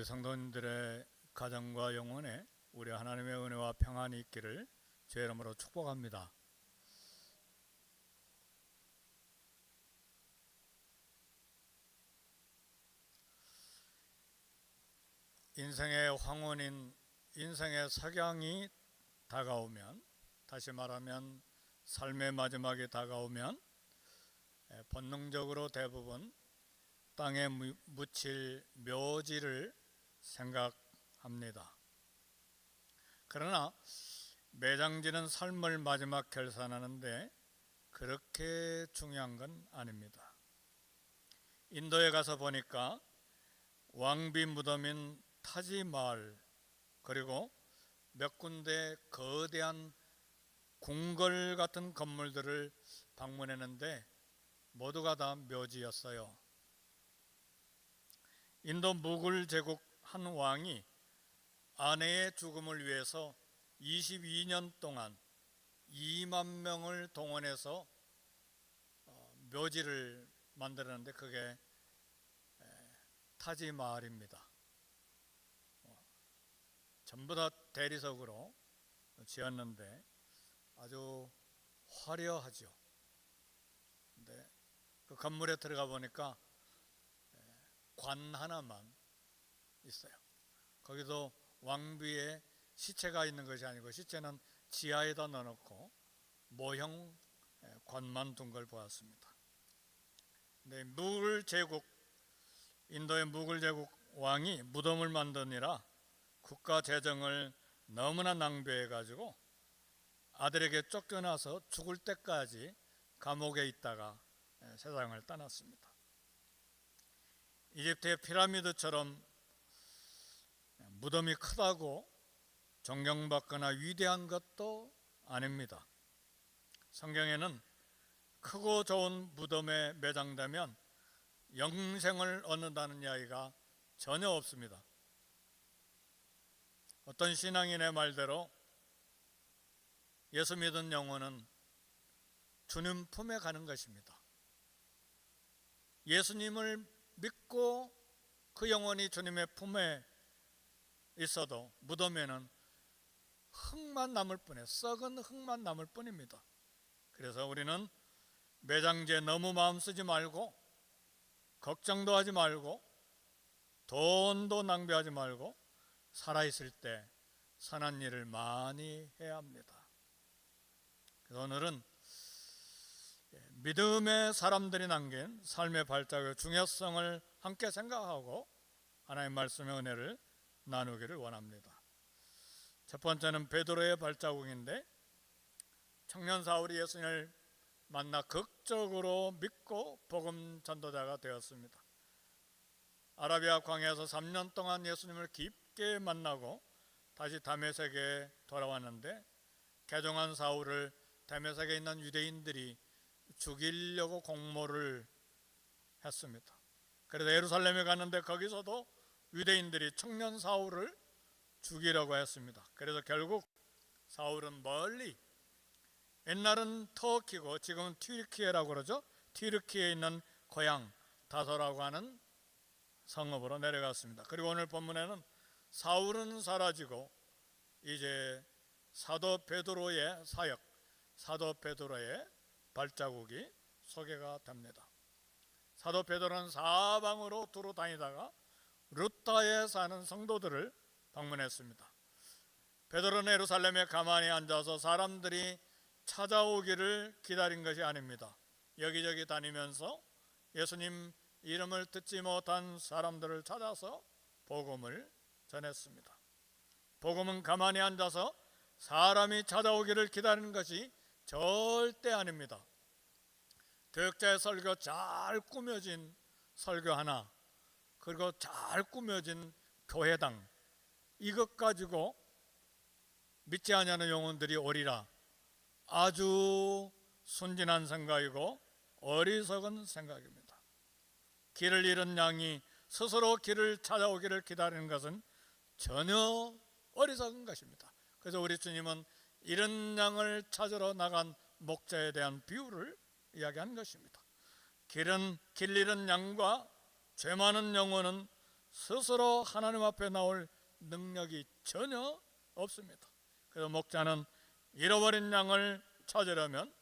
우리 성도님들의 가정과 영혼에 우리 하나님의 은혜와 평안이 있기를 주의 이름으로 축복합니다. 인생의 황혼인 인생의 석양이 다가오면, 다시 말하면 삶의 마지막이 다가오면 본능적으로 대부분 땅에 묻힐 묘지를 생각합니다. 그러나 매장지는 삶을 마지막 결산하는데 그렇게 중요한 건 아닙니다. 인도에 가서 보니까 왕비 무덤인 타지마을, 그리고 몇 군데 거대한 궁궐 같은 건물들을 방문했는데 모두가 다 묘지였어요. 인도 무굴 제국 한 왕이 아내의 죽음을 위해서 22년 동안 2만 명을 동원해서 묘지를 만들었는데 그게 타지마을입니다. 전부 다 대리석으로 지었는데 아주 화려하죠. 근데 그 건물에 들어가 보니까 관 하나만 있어요. 거기도 왕비의 시체가 있는 것이 아니고 시체는 지하에다 넣어놓고 모형 관만 둔 걸 보았습니다. 근데 무굴 제국, 인도의 무굴 제국 왕이 무덤을 만드느라 국가 재정을 너무나 낭비해 가지고 아들에게 쫓겨나서 죽을 때까지 감옥에 있다가 세상을 떠났습니다. 이집트의 피라미드처럼 무덤이 크다고 존경받거나 위대한 것도 아닙니다. 성경에는 크고 좋은 무덤에 매장되면 영생을 얻는다는 이야기가 전혀 없습니다. 어떤 신앙인의 말대로 예수 믿은 영혼은 주님 품에 가는 것입니다. 예수님을 믿고 그 영혼이 주님의 품에 있어도 무덤에는 흙만 남을 뿐이에요. 썩은 흙만 남을 뿐입니다. 그래서 우리는 매장지에 너무 마음 쓰지 말고, 걱정도 하지 말고, 돈도 낭비하지 말고, 살아있을 때 선한 일을 많이 해야 합니다. 그래서 오늘은 믿음의 사람들이 남긴 삶의 발자국의 중요성을 함께 생각하고 하나님의 말씀의 은혜를 나누기를 원합니다. 첫 번째는 베드로의 발자국인데, 청년 사울이 예수님을 만나 극적으로 믿고 복음 전도자가 되었습니다. 아라비아 광야에서 3년 동안 예수님을 깊게 만나고 다시 다메섹에 돌아왔는데 개종한 사울을 다메섹에 있는 유대인들이 죽이려고 공모를 했습니다. 그래서 예루살렘에 갔는데 거기서도 유대인들이 청년 사울을 죽이려고 했습니다. 그래서 결국 사울은 멀리, 옛날은 터키고 지금은 튀르키예라고 그러죠. 튀르키예에 있는 고향 다소라고 하는 성읍으로 내려갔습니다. 그리고 오늘 본문에는 사울은 사라지고 이제 사도 베드로의 사역, 사도 베드로의 발자국이 소개가 됩니다. 사도 베드로는 사방으로 두루 다니다가 루타에 사는 성도들을 방문했습니다. 베드로는 예루살렘에 가만히 앉아서 사람들이 찾아오기를 기다린 것이 아닙니다. 여기저기 다니면서 예수님 이름을 듣지 못한 사람들을 찾아서 복음을 전했습니다. 복음은 가만히 앉아서 사람이 찾아오기를 기다리는 것이 절대 아닙니다. 교역자의 설교, 잘 꾸며진 설교 하나, 그리고 잘 꾸며진 교회당, 이것 가지고 믿지 아니하는 영혼들이 오리라, 아주 순진한 생각이고 어리석은 생각입니다. 길을 잃은 양이 스스로 길을 찾아오기를 기다리는 것은 전혀 어리석은 것입니다. 그래서 우리 주님은 잃은 양을 찾으러 나간 목자에 대한 비유를 이야기한 것입니다. 길 잃은 양과 죄 많은 영혼은 스스로 하나님 앞에 나올 능력이 전혀 없습니다. 그래서 목자는 잃어버린 양을 찾으려면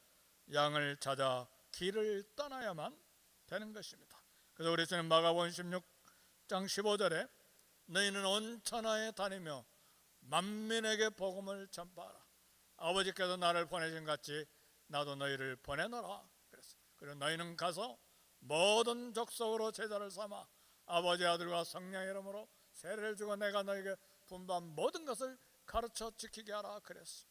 양을 찾아 길을 떠나야만 되는 것입니다. 그래서 우리 주님 마가복음 16장 15절에 너희는 온 천하에 다니며 만민에게 복음을 전파하라. 아버지께서 나를 보내신 같이 나도 너희를 보내노라 그랬어요. 그리고 너희는 가서 모든 족속으로 제자를 삼아 아버지 아들과 성령의 이름으로 세례를 주고 내가 너희에게 분부한 모든 것을 가르쳐 지키게 하라 그랬어요.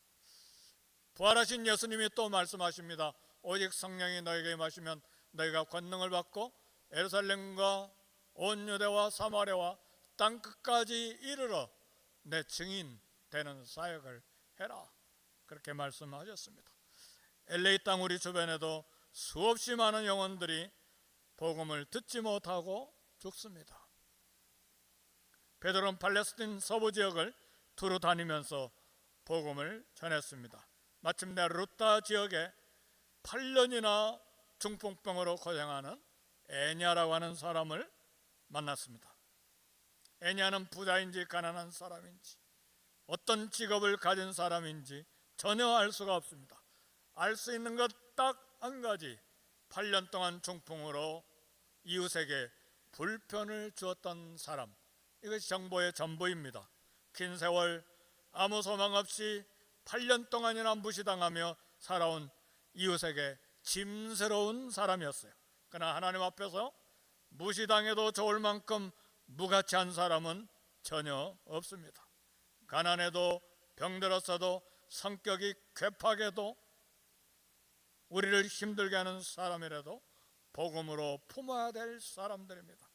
부활하신 예수님이 또 말씀하십니다. 오직 성령이 너희에게 임하시면 너희가 권능을 받고 예루살렘과 온 유대와 사마리아와 땅끝까지 이르러 내 증인 되는 사역을 해라 그렇게 말씀하셨습니다. LA 땅 우리 주변에도 수없이 많은 영혼들이 복음을 듣지 못하고 죽습니다. 베드로는 팔레스틴 서부 지역을 두루 다니면서 복음을 전했습니다. 마침내 루타 지역에 8년이나 중풍병으로 고생하는 애냐라고 하는 사람을 만났습니다. 애냐는 부자인지 가난한 사람인지 어떤 직업을 가진 사람인지 전혀 알 수가 없습니다. 알 수 있는 것 딱 한 가지, 8년 동안 중풍으로 이웃에게 불편을 주었던 사람, 이것이 정보의 전부입니다. 긴 세월 아무 소망 없이 8년 동안이나 무시당하며 살아온 이웃에게 짐스러운 사람이었어요. 그러나 하나님 앞에서 무시당해도 좋을 만큼 무가치한 사람은 전혀 없습니다. 가난해도 병들었어도 성격이 괴팍해도 우리를 힘들게 하는 사람이라도 복음으로 품어야 될 사람들입니다.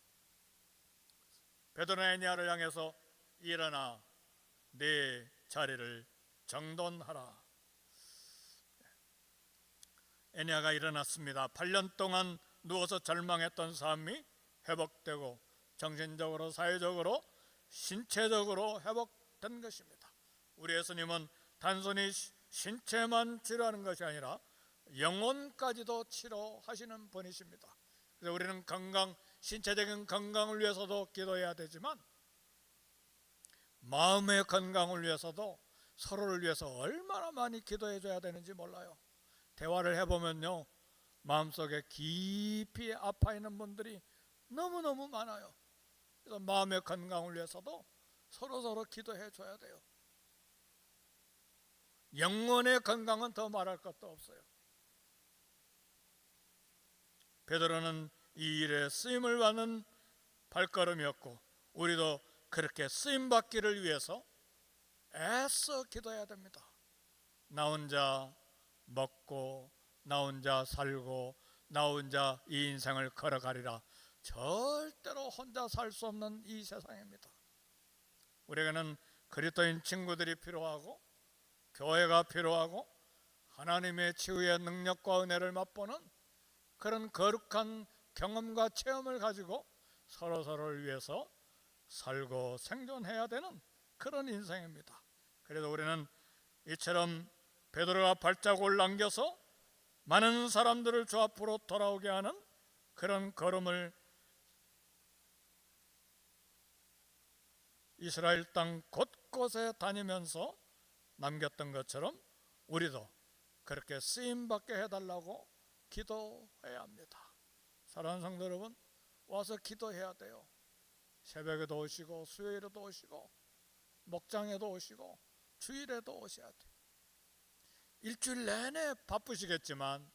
베드로는 애냐를 향해서 일어나 네 자리를 정돈하라. 애냐가 일어났습니다. 8년 동안 누워서 절망했던 삶이 회복되고 정신적으로 사회적으로 신체적으로 회복된 것입니다. 우리 예수님은 단순히 신체만 치료하는 것이 아니라 영혼까지도 치료하시는 분이십니다. 그래서 우리는 신체적인 건강을 위해서도 기도해야 되지만 마음의 건강을 위해서도 서로를 위해서 얼마나 많이 기도해 줘야 되는지 몰라요. 대화를 해보면요, 마음속에 깊이 아파 있는 분들이 너무너무 많아요. 그래서 마음의 건강을 위해서도 서로 기도해 줘야 돼요. 영혼의 건강은 더 말할 것도 없어요. 베드로는 이 일에 쓰임을 받는 발걸음이었고 우리도 그렇게 쓰임 받기를 위해서 애써 기도해야 됩니다. 나 혼자 먹고 나 혼자 살고 나 혼자 이 인생을 걸어가리라. 절대로 혼자 살 수 없는 이 세상입니다. 우리에게는 그리스도인 친구들이 필요하고 교회가 필요하고 하나님의 치유의 능력과 은혜를 맛보는 그런 거룩한 경험과 체험을 가지고 서로를 위해서 살고 생존해야 되는 그런 인생입니다. 그래서 우리는 이처럼 베드로가 발자국을 남겨서 많은 사람들을 주 앞으로 돌아오게 하는 그런 걸음을 이스라엘 땅 곳곳에 다니면서 남겼던 것처럼 우리도 그렇게 쓰임받게 해달라고 기도해야 합니다. 사랑하는 성도 여러분, 와서 기도해야 돼요. 새벽에도 오시고 수요일에도 오시고 목장에도 오시고 주일에도 오셔야 돼요. 일주일 내내 바쁘시겠지만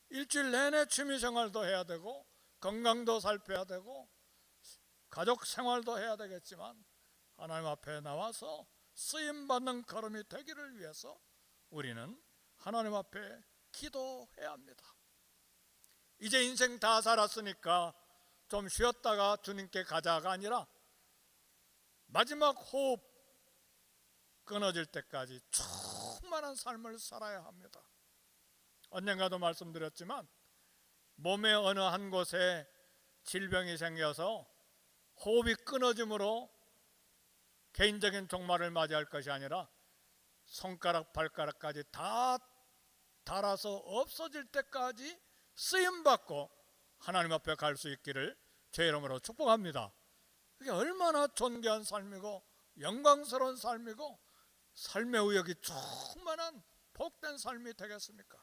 일주일 내내 취미생활도 해야 되고 건강도 살펴야 되고 가족 생활도 해야 되겠지만 하나님 앞에 나와서 쓰임받는 걸음이 되기를 위해서 우리는 하나님 앞에 기도해야 합니다. 이제 인생 다 살았으니까 좀 쉬었다가 주님께 가자가 아니라 마지막 호흡 끊어질 때까지 충만한 삶을 살아야 합니다. 언젠가도 말씀드렸지만 몸의 어느 한 곳에 질병이 생겨서 호흡이 끊어짐으로 개인적인 종말을 맞이할 것이 아니라 손가락 발가락까지 다 닳아서 없어질 때까지 쓰임받고 하나님 앞에 갈 수 있기를 주의 이름으로 축복합니다. 이게 얼마나 존귀한 삶이고 영광스러운 삶이고 삶의 의욕이 충만한 복된 삶이 되겠습니까?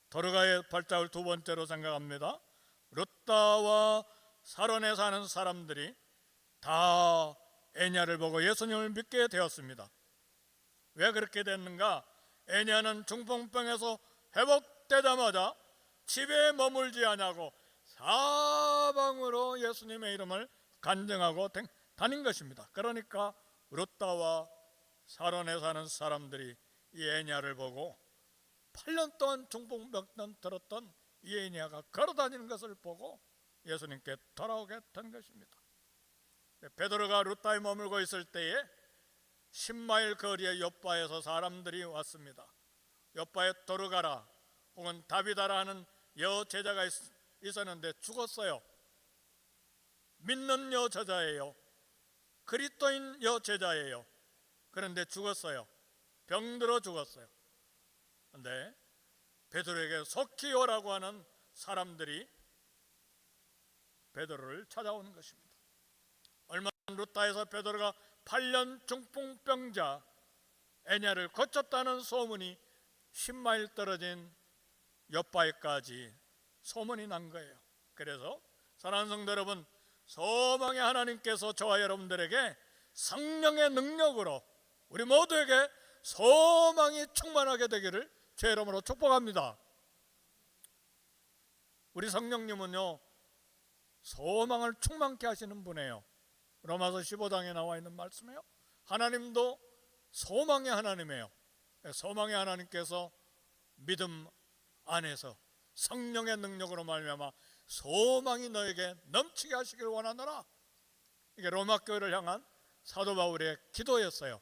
도르가의 발자국을 두 번째로 생각합니다. 룻다와 사론에 사는 사람들이 다 에냐를 보고 예수님을 믿게 되었습니다. 왜 그렇게 됐는가? 에냐는 중풍병에서 회복되자마자 집에 머물지 않냐고 사방으로 예수님의 이름을 간증하고 다닌 것입니다. 그러니까 룻다와 사론에 사는 사람들이 이 에냐를 보고 8년 동안 중풍병 들었던 이 에냐가 걸어다니는 것을 보고 예수님께 돌아오게 된 것입니다. 베드로가 룻다에 머물고 있을 때에 10마일 거리의 욥바에서 사람들이 왔습니다. 욥바에 도르가라 혹은 다비다라 하는 여제자가 있었는데 죽었어요. 믿는 여제자예요. 그리스도인 여제자예요. 그런데 죽었어요. 병들어 죽었어요. 그런데 베드로에게 속히 오라고 하는 사람들이 베드로를 찾아오는 것입니다. 얼마 전 루타에서 베드로가 8년 중풍병자 에냐를 고쳤다는 소문이 10마일 떨어진 욥바에까지 소문이 난 거예요. 그래서 사랑하는 성도 여러분, 소망의 하나님께서 저와 여러분들에게 성령의 능력으로 우리 모두에게 소망이 충만하게 되기를 제 이름으로 축복합니다. 우리 성령님은요, 소망을 충만케 하시는 분이에요. 로마서 15장에 나와 있는 말씀이에요. 하나님도 소망의 하나님이에요. 소망의 하나님께서 믿음 안에서 성령의 능력으로 말미암아 소망이 너에게 넘치게 하시길 원하노라. 이게 로마 교회를 향한 사도 바울의 기도였어요.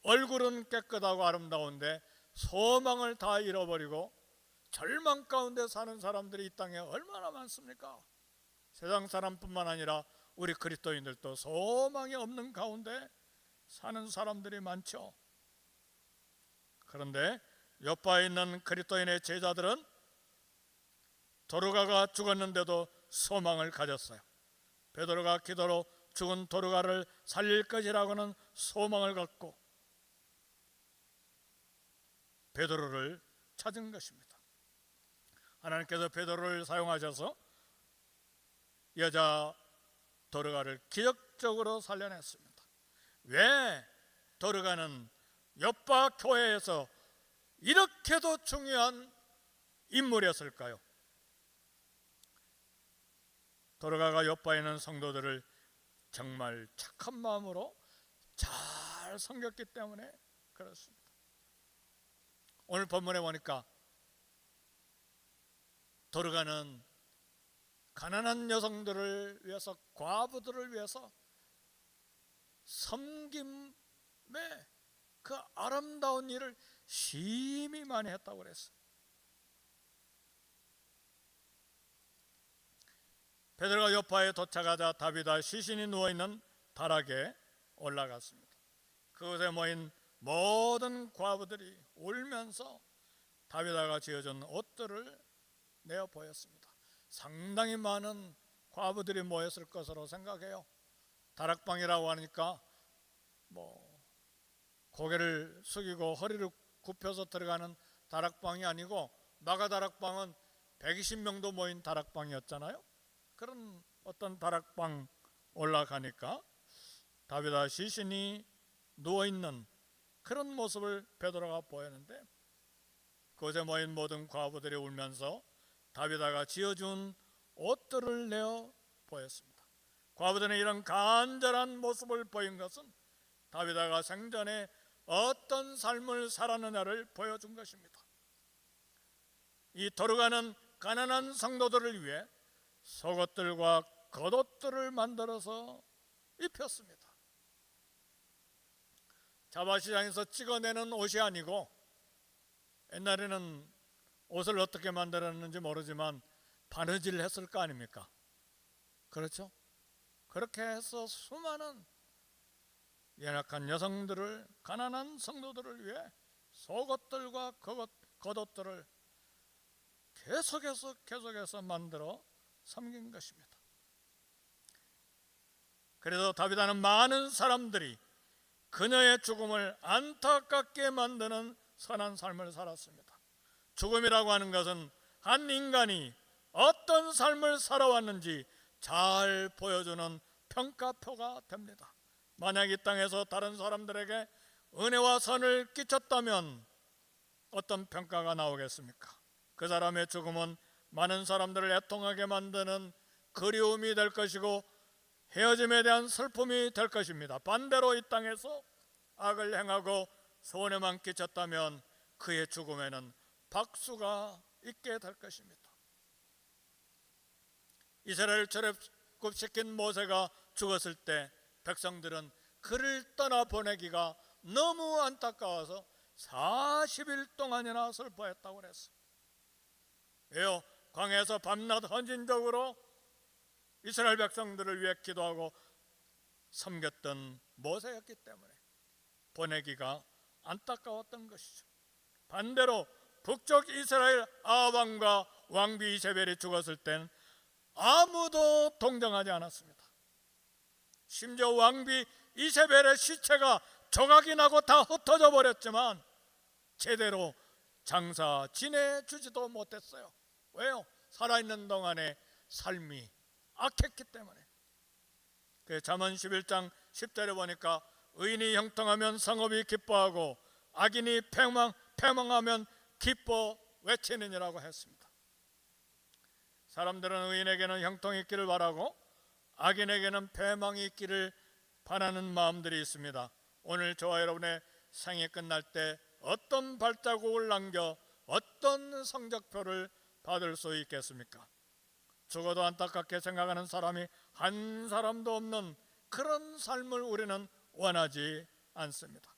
얼굴은 깨끗하고 아름다운데 소망을 다 잃어버리고 절망 가운데 사는 사람들이 이 땅에 얼마나 많습니까? 세상 사람뿐만 아니라 우리 그리스도인들도 소망이 없는 가운데 사는 사람들이 많죠. 그런데 욥바에 있는 그리스도인의 제자들은 도르가가 죽었는데도 소망을 가졌어요. 베드로가 기도로 죽은 도르가를 살릴 것이라고는 소망을 갖고 베드로를 찾은 것입니다. 하나님께서 베드로를 사용하셔서 여자 도르가를 기적적으로 살려냈습니다. 왜 도르가는 욥바 교회에서 이렇게도 중요한 인물이었을까요? 도르가가 욥바에 있는 성도들을 정말 착한 마음으로 잘 섬겼기 때문에 그렇습니다. 오늘 본문에 보니까 도르가는 가난한 여성들을 위해서, 과부들을 위해서 섬김의 그 아름다운 일을 심히 많이 했다고 그랬어요. 베드로가 요파에 도착하자 다비다 시신이 누워있는 다락에 올라갔습니다. 그곳에 모인 모든 과부들이 울면서 다비다가 지어준 옷들을 내어 보였습니다. 상당히 많은 과부들이 모였을 것으로 생각해요. 다락방이라고 하니까 고개를 숙이고 허리를 굽혀서 들어가는 다락방이 아니고 마가다락방은 120명도 모인 다락방이었잖아요. 그런 어떤 다락방 올라가니까 다비다 시신이 누워있는 그런 모습을 베드로가 보였는데 그곳에 모인 모든 과부들이 울면서 다비다가 지어준 옷들을 내어 보였습니다. 과부들은 이런 간절한 모습을 보인 것은 다비다가 생전에 어떤 삶을 살았느냐를 보여준 것입니다. 이 도르가는 가난한 성도들을 위해 속옷들과 겉옷들을 만들어서 입혔습니다. 자바시장에서 찍어내는 옷이 아니고 옛날에는 옷을 어떻게 만들었는지 모르지만 바느질을 했을 거 아닙니까? 그렇죠? 그렇게 해서 수많은 연약한 여성들을, 가난한 성도들을 위해 속옷들과 겉옷들을 계속해서 만들어 섬긴 것입니다. 그래서 다윗은 많은 사람들이 그녀의 죽음을 안타깝게 만드는 선한 삶을 살았습니다. 죽음이라고 하는 것은 한 인간이 어떤 삶을 살아왔는지 잘 보여주는 평가표가 됩니다. 만약 이 땅에서 다른 사람들에게 은혜와 선을 끼쳤다면 어떤 평가가 나오겠습니까? 그 사람의 죽음은 많은 사람들을 애통하게 만드는 그리움이 될 것이고 헤어짐에 대한 슬픔이 될 것입니다. 반대로 이 땅에서 악을 행하고 손해만 끼쳤다면 그의 죽음에는 박수가 있게 될 것입니다. 이스라엘을 출애굽시킨 모세가 죽었을 때 백성들은 그를 떠나보내기가 너무 안타까워서 40일 동안이나 슬퍼했다고 그랬어요. 왜요? 광야에서 밤낮 헌신적으로 이스라엘 백성들을 위해 기도하고 섬겼던 모세였기 때문에 보내기가 안타까웠던 것이죠. 반대로 북쪽 이스라엘 아합왕과 왕비 이세벨이 죽었을 땐 아무도 동정하지 않았습니다. 심지어 왕비 이세벨의 시체가 조각이 나고 다 흩어져 버렸지만 제대로 장사 지내주지도 못했어요. 왜요? 살아있는 동안의 삶이 악했기 때문에. 잠언 11장 10절에 보니까 의인이 형통하면 성읍이 기뻐하고 악인이 패망하면 기뻐 외치느니라고 했습니다. 사람들은 의인에게는 형통이 있기를 바라고 악인에게는 패망이 있기를 바라는 마음들이 있습니다. 오늘 저와 여러분의 생이 끝날 때 어떤 발자국을 남겨 어떤 성적표를 받을 수 있겠습니까? 죽어도 안타깝게 생각하는 사람이 한 사람도 없는 그런 삶을 우리는 원하지 않습니다.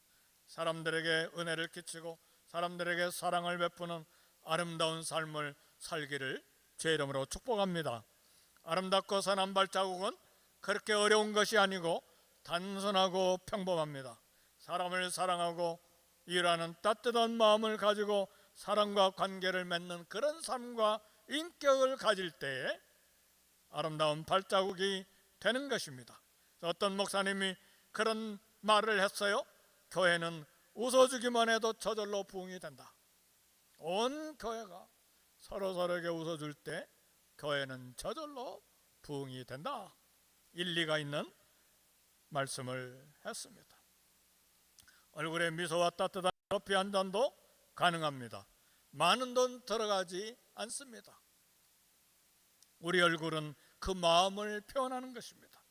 사람들에게 은혜를 끼치고 사람들에게 사랑을 베푸는 아름다운 삶을 살기를 주의 이름으로 축복합니다. 아름답고 선한 발자국은 그렇게 어려운 것이 아니고 단순하고 평범합니다. 사람을 사랑하고 일하는 따뜻한 마음을 가지고 사랑과 관계를 맺는 그런 삶과 인격을 가질 때에 아름다운 발자국이 되는 것입니다. 어떤 목사님이 그런 말을 했어요. 교회는 웃어주기만 해도 저절로 부흥이 된다. 온 교회가 서로서로에게 웃어줄 때 교회는 저절로 부흥이 된다. 일리가 있는 말씀을 했습니다. 얼굴에 미소와 따뜻한 커피 한 잔도 가능합니다. 많은 돈 들어가지 않습니다. 우리 얼굴은 그 마음을 표현하는 것입니다.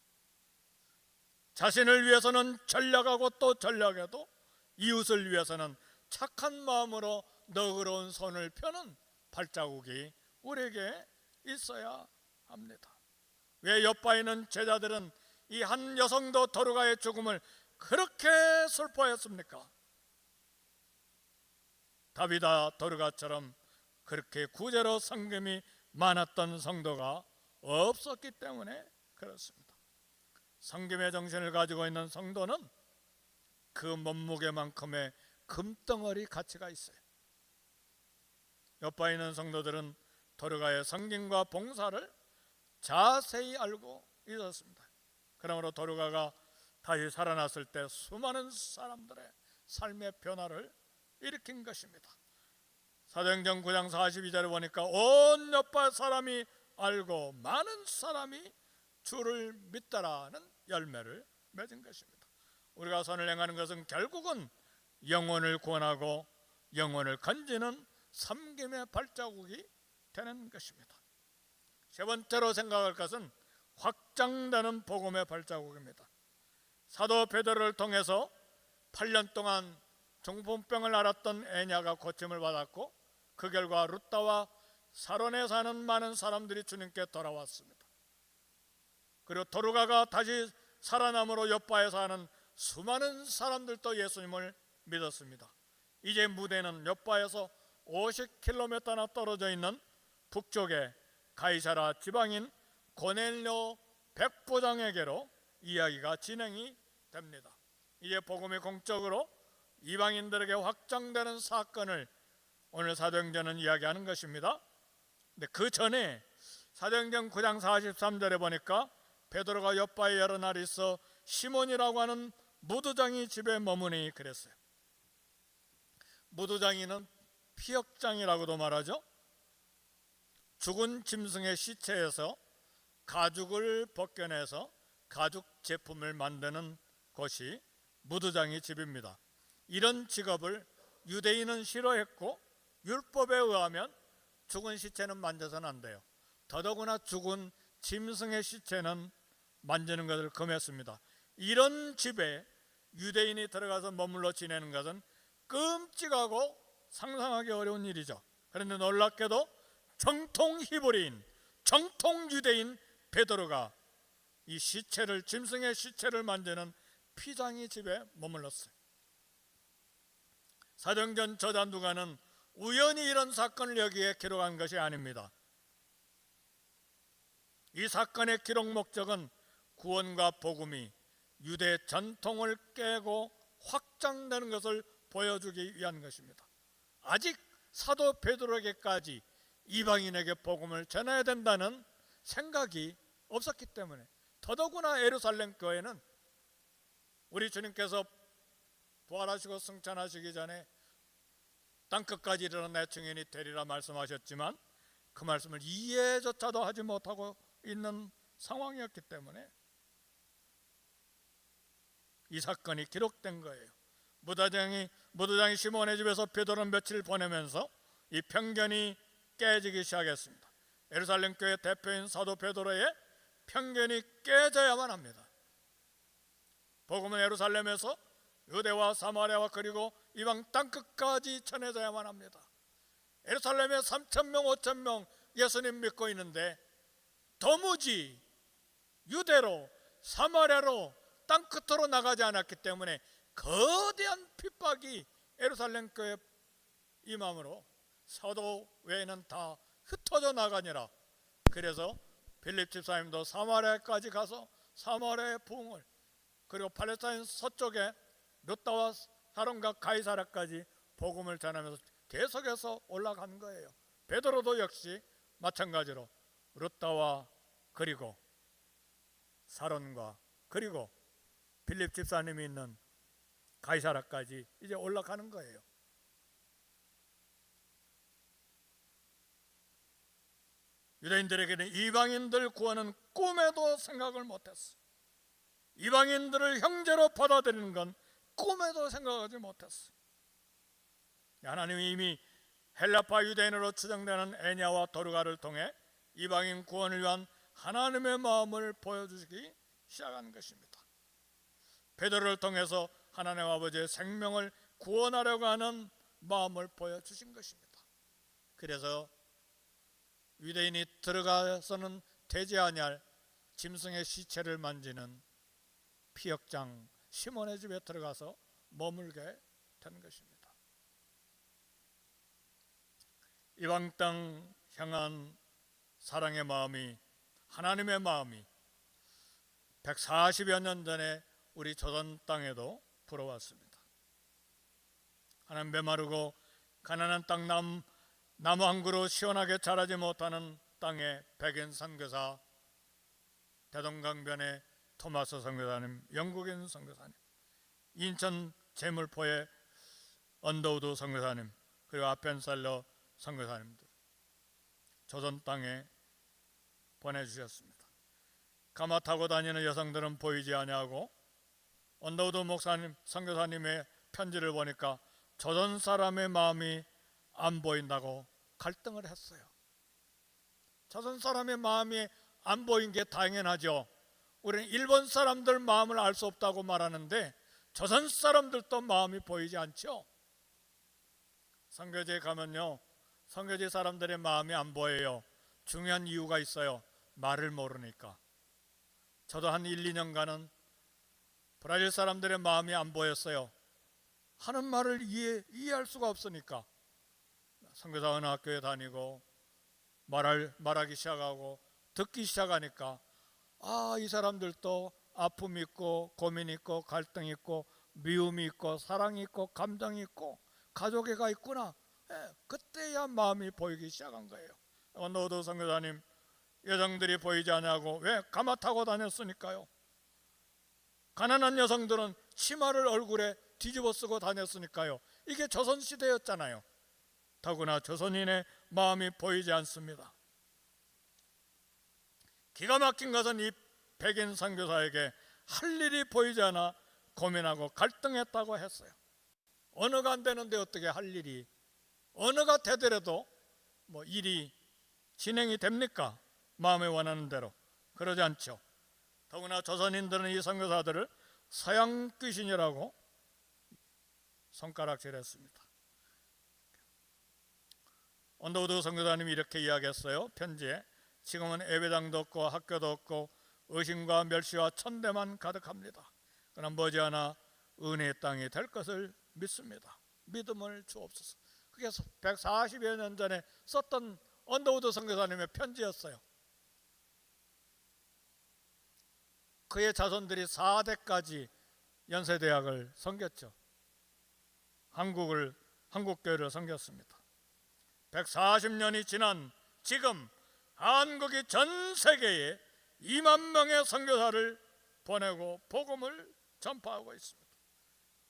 자신을 위해서는 전략하고 또 전략해도 이웃을 위해서는 착한 마음으로 너그러운 손을 펴는 발자국이 우리에게 있어야 합니다. 왜 욥바에 있는 제자들은 이 한 여성도 도르가의 죽음을 그렇게 슬퍼했습니까? 다비다 도르가처럼 그렇게 구제로 섬김이 많았던 성도가 없었기 때문에 그렇습니다. 섬김의 정신을 가지고 있는 성도는 그 몸무게만큼의 금덩어리 가치가 있어요. 욥바에 있는 성도들은 도르가의 섬김과 봉사를 자세히 알고 있었습니다. 그러므로 도르가가 다시 살아났을 때 수많은 사람들의 삶의 변화를 일으킨 것입니다. 사도행전 9장 42절에 보니까 온 욥바 사람이 알고 많은 사람이 주를 믿다라는 열매를 맺은 것입니다. 우리가 선을 행하는 것은 결국은 영혼을 구원하고 영혼을 건지는 섬김의 발자국이 되는 것입니다. 세 번째로 생각할 것은 확장되는 복음의 발자국입니다. 사도 베드로를 통해서 8년 동안 중풍병을 앓았던 애냐가 고침을 받았고 그 결과 루다와 사론에 사는 많은 사람들이 주님께 돌아왔습니다. 그리고 도르가가 다시 살아남으로 욥바에 사는 수많은 사람들도 예수님을 믿었습니다. 이제 무대는 욥바에서 50km나 떨어져 있는 북쪽의 가이사라 지방인 고넬료 백부장에게로 이야기가 진행이 됩니다. 이제 복음이 공적으로 이방인들에게 확장되는 사건을 오늘 사도행전은 이야기하는 것입니다. 근데 그 전에 사도행전 9장 43절에 보니까 베드로가 요바에 여러 날 있어 시몬이라고 하는 무두장이 집에 머무니 그랬어요. 무두장이는 피역장이라고도 말하죠. 죽은 짐승의 시체에서 가죽을 벗겨내서 가죽 제품을 만드는 곳이 무두장의 집입니다. 이런 직업을 유대인은 싫어했고 율법에 의하면 죽은 시체는 만져서는 안 돼요. 더더구나 죽은 짐승의 시체는 만지는 것을 금했습니다. 이런 집에 유대인이 들어가서 머물러 지내는 것은 끔찍하고 상상하기 어려운 일이죠. 그런데 놀랍게도 정통 히브리인, 정통 유대인 베드로가 이 시체를, 짐승의 시체를 만지는 피장이 집에 머물렀어요. 사도행전 저자 누가는 우연히 이런 사건을 여기에 기록한 것이 아닙니다. 이 사건의 기록 목적은 구원과 복음이 유대 전통을 깨고 확장되는 것을 보여주기 위한 것입니다. 아직 사도 베드로에게까지 이방인에게 복음을 전해야 된다는 생각이 없었기 때문에, 더더구나 예루살렘 교회는 우리 주님께서 부활하시고 승천하시기 전에 땅끝까지 이르러 내 증인이 되리라 말씀하셨지만 그 말씀을 이해조차도 하지 못하고 있는 상황이었기 때문에 이 사건이 기록된 거예요. 무두장이 시몬의 집에서 베드로는 며칠 보내면서 이 편견이 깨지기 시작했습니다. 예루살렘 교회 대표인 사도 베드로의 편견이 깨져야만 합니다. 복음은 예루살렘에서 유대와 사마리아와 그리고 이방 땅끝까지 전해져야만 합니다. 예루살렘에 3,000명 5,000명 예수님 믿고 있는데 도무지 유대로 사마리아로 땅끝으로 나가지 않았기 때문에 거대한 핍박이 예루살렘 교회 임함으로 사도 외에는 다 흩어져 나가니라. 그래서 빌립 집사님도 사마리아까지 가서 사마리아의 부흥을, 그리고 팔레스타인 서쪽에 룻다와 사론과 가이사라까지 복음을 전하면서 계속해서 올라간 거예요. 베드로도 역시 마찬가지로 룻다와 그리고 사론과 그리고 빌립 집사님이 있는 가이사라까지 이제 올라가는 거예요. 유대인들에게는 이방인들 구원은 꿈에도 생각을 못했어. 이방인들을 형제로 받아들이는 건 꿈에도 생각하지 못했어. 하나님이 이미 헬라파 유대인으로 추정되는 에냐와 도르가를 통해 이방인 구원을 위한 하나님의 마음을 보여주시기 시작한 것입니다. 베드로를 통해서 하나님 아버지의 생명을 구원하려고 하는 마음을 보여주신 것입니다. 그래서 유대인이 들어가서는 되지 아니할 짐승의 시체를 만지는 피역장 시몬의 집에 들어가서 머물게 된 것입니다. 이방 땅 향한 사랑의 마음이, 하나님의 마음이 140여 년 전에 우리 조선 땅에도 불어왔습니다. 하나님 메마르고 가난한 땅, 나무 한 그루 시원하게 자라지 못하는 땅에 백인 선교사, 대동강변의 토마스 선교사님, 영국인 선교사님, 인천 제물포의 언더우드 선교사님, 그리고 아펜살러 선교사님들 조선 땅에 보내주셨습니다. 가마 타고 다니는 여성들은 보이지 아니하고 언더우드 목사님, 선교사님의 편지를 보니까 조선 사람의 마음이 안 보인다고 갈등을 했어요. 조선 사람의 마음이 안 보인 게 당연하죠. 우리는 일본 사람들 마음을 알 수 없다고 말하는데 조선 사람들도 마음이 보이지 않죠. 선교지에 가면요, 선교지 사람들의 마음이 안 보여요. 중요한 이유가 있어요. 말을 모르니까. 저도 한 1, 2년간은 브라질 사람들의 마음이 안 보였어요. 하는 말을 이해할 수가 없으니까. 선교사 어느 학교에 다니고 말하기 시작하고 듣기 시작하니까 이 사람들도 아픔이 있고 고민이 있고 갈등이 있고 미움이 있고 사랑이 있고 감정이 있고 가족애가 있구나. 그때야 마음이 보이기 시작한 거예요. 언더우드 선교사님 여성들이 보이지 않냐고. 왜? 가마 타고 다녔으니까요. 가난한 여성들은 치마를 얼굴에 뒤집어 쓰고 다녔으니까요. 이게 조선시대였잖아요. 더구나 조선인의 마음이 보이지 않습니다. 기가 막힌 것은 이 백인 선교사에게 할 일이 보이지 않아 고민하고 갈등했다고 했어요. 언어가 안 되는데 어떻게 할 일이, 언어가 되더라도 뭐 일이 진행이 됩니까? 마음에 원하는 대로. 그러지 않죠. 더구나 조선인들은 이 선교사들을 서양 귀신이라고 손가락질했습니다. 언더우드 선교사님이 이렇게 이야기했어요. 편지에 지금은 예배당도 없고 학교도 없고 의심과 멸시와 천대만 가득합니다. 그러나 머지않아 은혜의 땅이 될 것을 믿습니다. 믿음을 주옵소서. 그게 140여 년 전에 썼던 언더우드 선교사님의 편지였어요. 그의 자손들이 4대까지 연세대학을 섬겼죠. 한국교회를 섬겼습니다. 140년이 지난 지금 한국이 전 세계에 2만 명의 선교사를 보내고 복음을 전파하고 있습니다.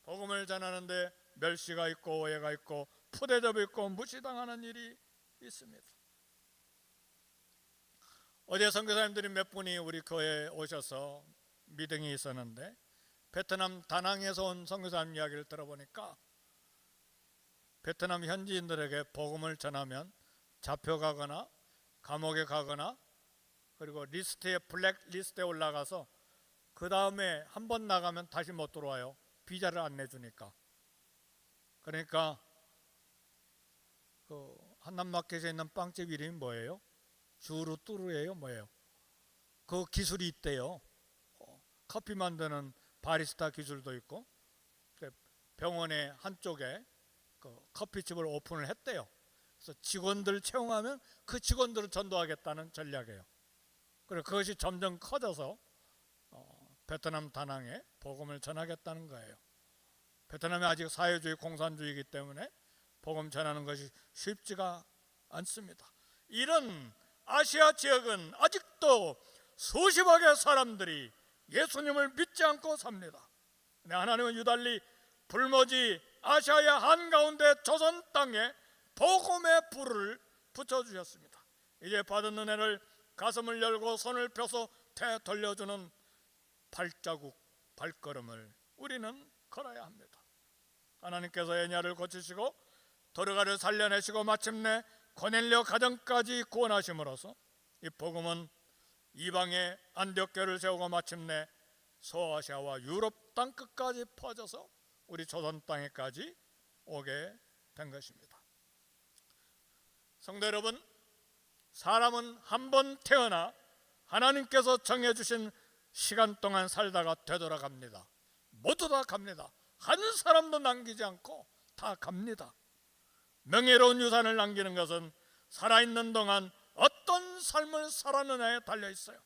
복음을 전하는데 멸시가 있고 오해가 있고 푸대접이 있고 무시당하는 일이 있습니다. 어제 선교사님들이 몇 분이 우리 교회에 오셔서 미팅이 있었는데 베트남 다낭에서 온 선교사님 이야기를 들어보니까 베트남 현지인들에게 복음을 전하면 잡혀가거나 감옥에 가거나 그리고 블랙 리스트에 올라가서 그 다음에 한 번 나가면 다시 못 들어와요. 비자를 안 내주니까. 그러니까 그 한남마켓에 있는 빵집 이름이 뭐예요? 주루뚜루예요? 뭐예요? 그 기술이 있대요. 커피 만드는 바리스타 기술도 있고 병원의 한쪽에 그 커피집을 오픈을 했대요. 그래서 직원들 채용하면 그 직원들을 전도하겠다는 전략이에요. 그리고 그것이 점점 커져서 베트남 다낭에 복음을 전하겠다는 거예요. 베트남이 아직 사회주의 공산주의이기 때문에 복음 전하는 것이 쉽지가 않습니다. 이런 아시아 지역은 아직도 수십억의 사람들이 예수님을 믿지 않고 삽니다. 하나님은 유달리 불모지 아시아의 한가운데 조선 땅에 복음의 불을 붙여주셨습니다. 이제 받은 은혜를 가슴을 열고 손을 펴서 되돌려주는 발자국 발걸음을 우리는 걸어야 합니다. 하나님께서 애냐를 고치시고 도르가를 살려내시고 마침내 고넬료 가정까지 구원하심으로써 이 복음은 이방의 안디옥교를 세우고 마침내 소아시아와 유럽 땅 끝까지 퍼져서 우리 조선 땅에까지 오게 된 것입니다. 성도 여러분, 사람은 한 번 태어나 하나님께서 정해주신 시간 동안 살다가 되돌아갑니다. 모두 다 갑니다. 한 사람도 남기지 않고 다 갑니다. 명예로운 유산을 남기는 것은 살아있는 동안 어떤 삶을 살았느냐에 달려있어요.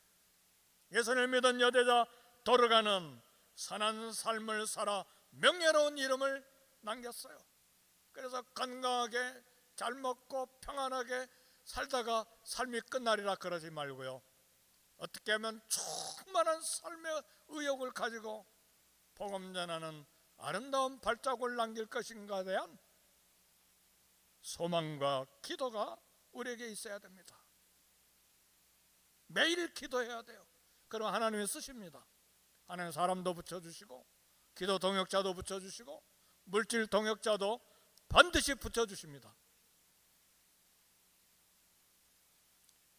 예수님을 믿은 여대자 도르가는 선한 삶을 살아 명예로운 이름을 남겼어요. 그래서 건강하게 잘 먹고 평안하게 살다가 삶이 끝나리라 그러지 말고요, 어떻게 하면 충만한 삶의 의욕을 가지고 복음 전하는 아름다운 발자국을 남길 것인가에 대한 소망과 기도가 우리에게 있어야 됩니다. 매일 기도해야 돼요. 그럼 하나님이 쓰십니다. 하나님 사람도 붙여주시고 기도 동역자도 붙여주시고 물질 동역자도 반드시 붙여주십니다.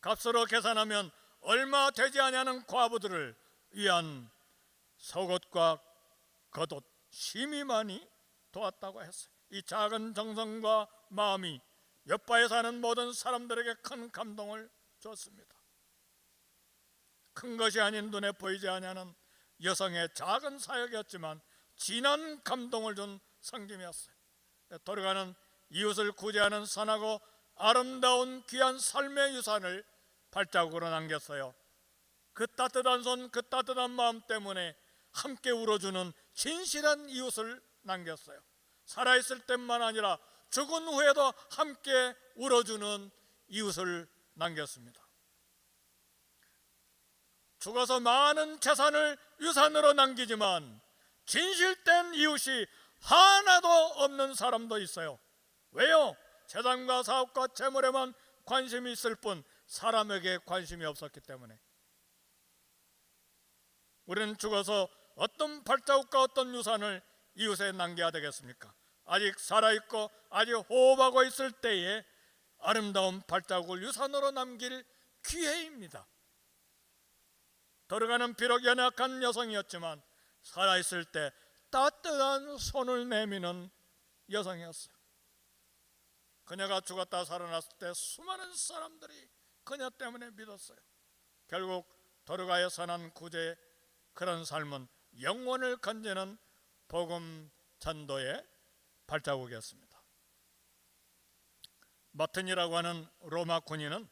값으로 계산하면 얼마 되지 않냐는 과부들을 위한 속옷과 겉옷 심히 많이 도왔다고 했어요. 이 작은 정성과 마음이 옆바에 사는 모든 사람들에게 큰 감동을 줬습니다. 큰 것이 아닌 눈에 보이지 않냐는 여성의 작은 사역이었지만 진한 감동을 준 성김이었어요. 도르가는 이웃을 구제하는 선하고 아름다운 귀한 삶의 유산을 발자국으로 남겼어요. 그 따뜻한 손, 그 따뜻한 마음 때문에 함께 울어주는 진실한 이웃을 남겼어요. 살아있을 때만 아니라 죽은 후에도 함께 울어주는 이웃을 남겼습니다. 죽어서 많은 재산을 유산으로 남기지만 진실된 이웃이 하나도 없는 사람도 있어요. 왜요? 재산과 사업과 재물에만 관심이 있을 뿐 사람에게 관심이 없었기 때문에. 우리는 죽어서 어떤 발자국과 어떤 유산을 이웃에 남겨야 되겠습니까? 아직 살아있고 아직 호흡하고 있을 때에 아름다운 발자국을 유산으로 남길 기회입니다. 돌아가는 비록 연약한 여성이었지만 살아있을 때 따뜻한 손을 내미는 여성이었어요. 그녀가 죽었다 살아났을 때 수많은 사람들이 그녀 때문에 믿었어요. 결국 도르가의 선한 구제의 그런 삶은 영혼을 건지는 복음 전도의 발자국이었습니다. 마틴이라고 하는 로마 군인은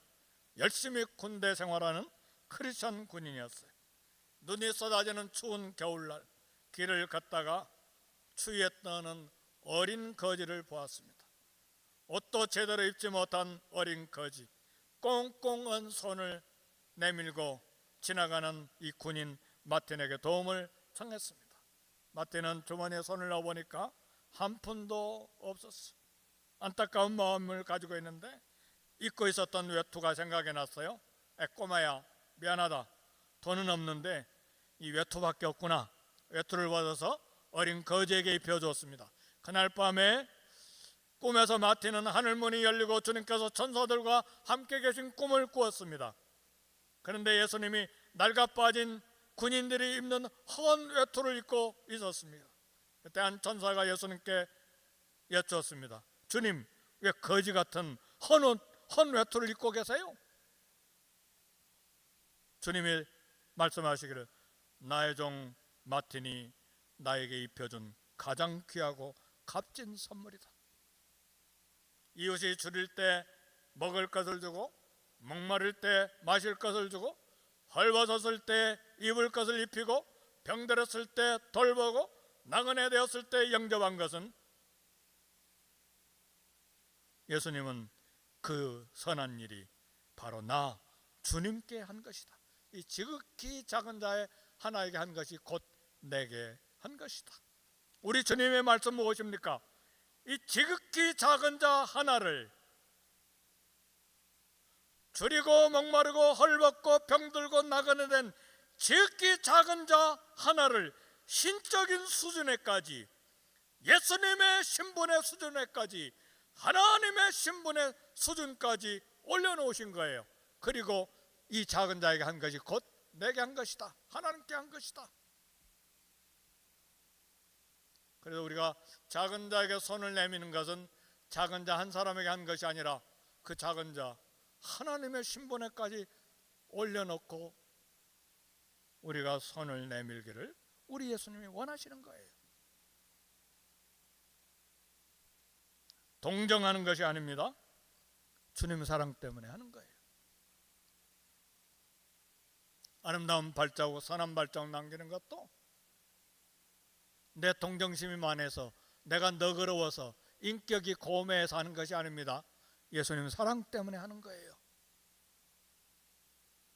열심히 군대 생활하는 크리스천 군인이었어요. 눈이 쏟아지는 추운 겨울날 길을 걷다가 추위에 떠는 어린 거지를 보았습니다. 옷도 제대로 입지 못한 어린 거지, 꽁꽁 은 손을 내밀고 지나가는 이 군인 마틴에게 도움을 청했습니다. 마틴은 주머니에 손을 넣어보니까 한 푼도 없었어요. 안타까운 마음을 가지고 있는데 입고 있었던 외투가 생각이 났어요. 꼬마야, 미안하다. 돈은 없는데 이 외투밖에 없구나. 외투를 받아서 어린 거지에게 입혀주었습니다. 그날 밤에 꿈에서 마틴은 하늘문이 열리고 주님께서 천사들과 함께 계신 꿈을 꾸었습니다. 그런데 예수님이 낡아 빠진 군인들이 입는 헌 외투를 입고 있었습니다. 그때 한 천사가 예수님께 여쭈었습니다. 주님, 왜 거지 같은 헌 외투를 입고 계세요? 주님이 말씀하시기를 나의 종 마틴이 나에게 입혀준 가장 귀하고 값진 선물이다. 이웃이 줄일 때 먹을 것을 주고 목마를 때 마실 것을 주고 헐벗었을 때 입을 것을 입히고 병들었을 때 돌보고 나그네 되었을 때 영접한 것은 예수님은 그 선한 일이 바로 나 주님께 한 것이다. 이 지극히 작은 자의 하나에게 한 것이 곧 내게 한 것이다. 우리 주님의 말씀 무엇입니까? 이 지극히 작은 자 하나를 줄이고 목마르고 헐벗고 병들고 나그네 된 지극히 작은 자 하나를 신적인 수준에까지, 예수님의 신분의 수준에까지, 하나님의 신분의 수준까지 올려놓으신 거예요. 그리고 이 작은 자에게 한 것이 곧 내게 한 것이다. 하나님께 한 것이다. 그래서 우리가 작은 자에게 손을 내미는 것은 작은 자 한 사람에게 한 것이 아니라 그 작은 자 하나님의 신분에까지 올려놓고 우리가 손을 내밀기를 우리 예수님이 원하시는 거예요. 동정하는 것이 아닙니다. 주님 사랑 때문에 하는 거예요. 아름다운 발자국, 선한 발자국 남기는 것도 내 동정심이 많아서, 내가 너그러워서, 인격이 고매해서 하는 것이 아닙니다. 예수님 사랑 때문에 하는 거예요.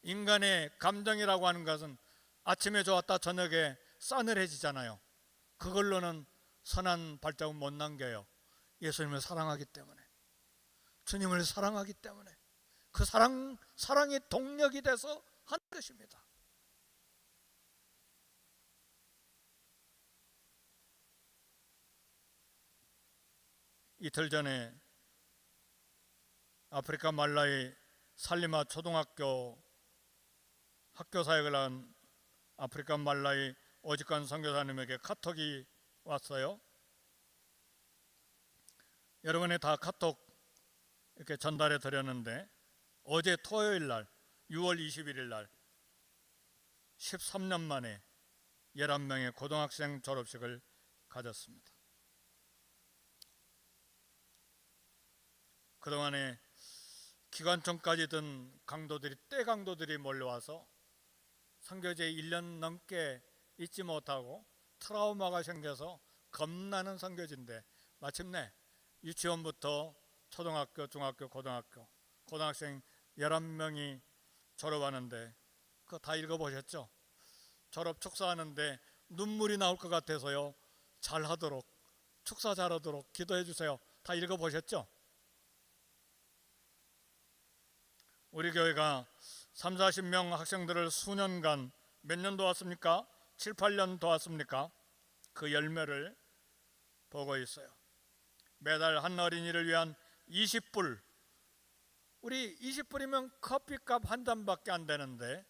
인간의 감정이라고 하는 것은 아침에 좋았다 저녁에 싸늘해지잖아요. 그걸로는 선한 발자국 못 남겨요. 예수님을 사랑하기 때문에, 주님을 사랑하기 때문에 그 사랑이 동력이 돼서 하는 것입니다. 이틀 전에 아프리카 말라위 살리마 초등학교 학교 사역을 한 아프리카 말라위 오직관 선교사님에게 카톡이 왔어요. 여러분이 다 카톡 이렇게 전달해 드렸는데 어제 토요일 날 6월 21일 날 13년 만에 11명의 고등학생 졸업식을 가졌습니다. 그동안에 기관총까지 든 강도들이, 때 강도들이 몰려와서 선교지에 1년 넘게 있지 못하고 트라우마가 생겨서 겁나는 선교지인데 마침내 유치원부터 초등학교, 중학교, 고등학생 11명이 졸업하는데 그거 다 읽어보셨죠? 졸업 축사하는데 눈물이 나올 것 같아서요, 잘하도록, 축사 잘하도록 기도해 주세요. 다 읽어보셨죠? 우리 교회가 3, 40명 학생들을 수년간 몇 년 도왔습니까? 7, 8년 도왔습니까? 그 열매를 보고 있어요. 매달 한 어린이를 위한 20불, 우리 20불이면 커피값 한 잔밖에 안 되는데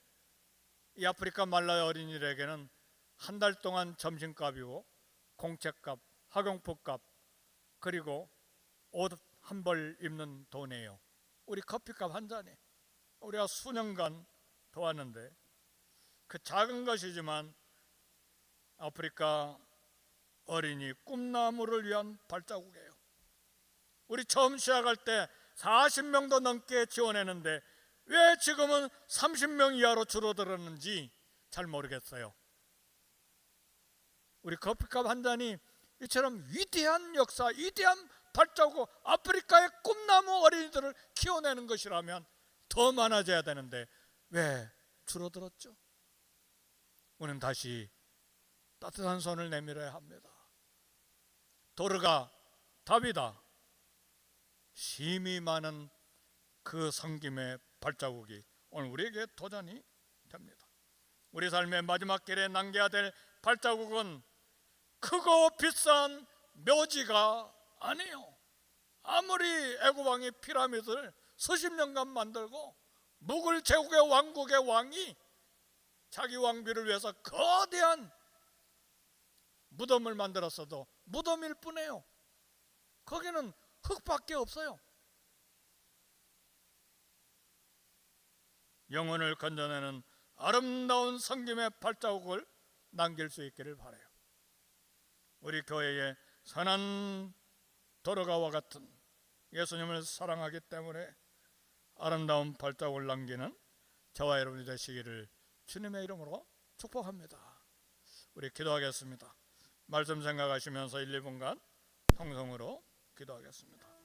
이 아프리카 말라위 어린이들에게는 한 달 동안 점심값이고 공책값, 학용품값, 그리고 옷 한 벌 입는 돈이에요. 우리 커피값 한 잔에 우리가 수년간 도왔는데, 그 작은 것이지만 아프리카 어린이 꿈나무를 위한 발자국이에요. 우리 처음 시작할 때 40명도 넘게 지원했는데 왜 지금은 30명 이하로 줄어들었는지 잘 모르겠어요. 우리 커피값 한 잔이 이처럼 위대한 역사, 위대한 발자국, 아프리카의 꿈나무 어린이들을 키워내는 것이라면 더 많아져야 되는데 왜 줄어들었죠? 우리는 다시 따뜻한 손을 내밀어야 합니다. 도르가 답이다. 심히 많은 그 섬김의 발자국이 오늘 우리에게 도전이 됩니다. 우리 삶의 마지막 길에 남겨야 될 발자국은 크고 비싼 묘지가 아니에요. 아무리 애굽 왕이 피라미드를 수십 년간 만들고 무굴 제국의 왕국의 왕이 자기 왕비를 위해서 거대한 무덤을 만들었어도 무덤일 뿐이에요. 거기는 흙밖에 없어요. 영혼을 건져내는 아름다운 섬김의 발자국을 남길 수 있기를 바라요. 우리 교회의 선한 도르가와 같은 예수님을 사랑하기 때문에 아름다운 발자국을 남기는 저와 여러분이 되시기를 주님의 이름으로 축복합니다. 우리 기도하겠습니다. 말씀 생각하시면서 1, 2분간 통성으로 기도하겠습니다.